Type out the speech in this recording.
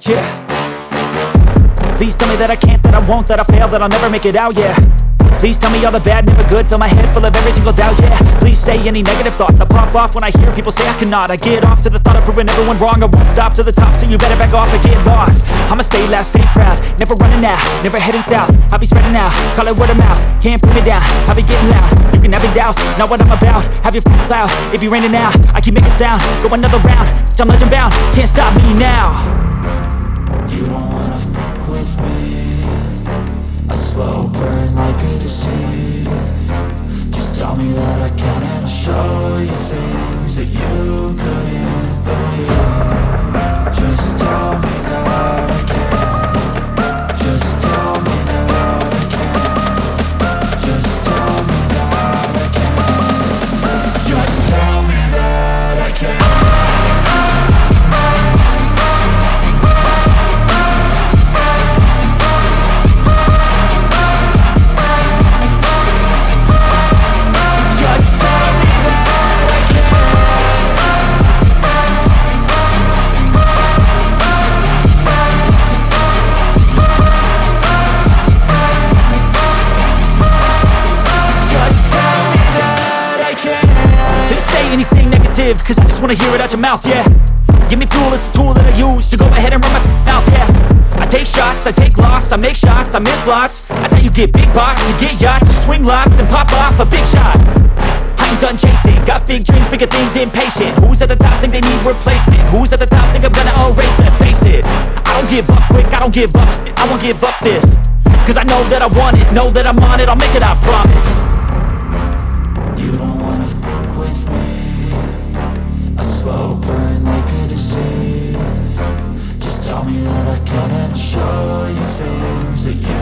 Yeah. Please tell me that I can't, that I won't, that I fail, that I'll never make it out, yeah. Please tell me all the bad, never good, fill my head full of every single doubt, yeah. Please say any negative thoughts, I pop off when I hear people say I cannot. I get off to the thought of proving everyone wrong, I won't stop to the top, so you better back off and get lost. I'ma stay loud, stay proud, never running out, never heading south. I'll be spreading out, call it word of mouth, can't put me down, I'll be getting loud. You can have your doubts, not what I'm about, have your cloud, it be raining now, I keep making sound, go another round, I'm legend bound, can't stop me now. You don't wanna fuck with me, a slow burn like a disease. Just tell me that I can and I'll show you things that you couldn't believe. Just tell me that I can. Just tell me that I can. Just tell me that I can. Just tell me that I can. Cause I just wanna hear it out your mouth, yeah. Give me fuel, it's a tool that I use to go ahead and run my mouth, yeah. I take shots, I take loss, I make shots, I miss lots. That's how you get big box, you get yachts, you swing lots and pop off a big shot. I ain't done chasing, got big dreams, bigger things, impatient. Who's at the top think they need replacement? Who's at the top think I'm gonna erase them? Face it, I don't give up quick, I don't give up shit, I won't give up this. Cause I know that I want it, know that I'm on it, I'll make it, I promise. You don't wanna fuck with me, a slow burn like a disease. Just tell me that I can and I'll show you things that you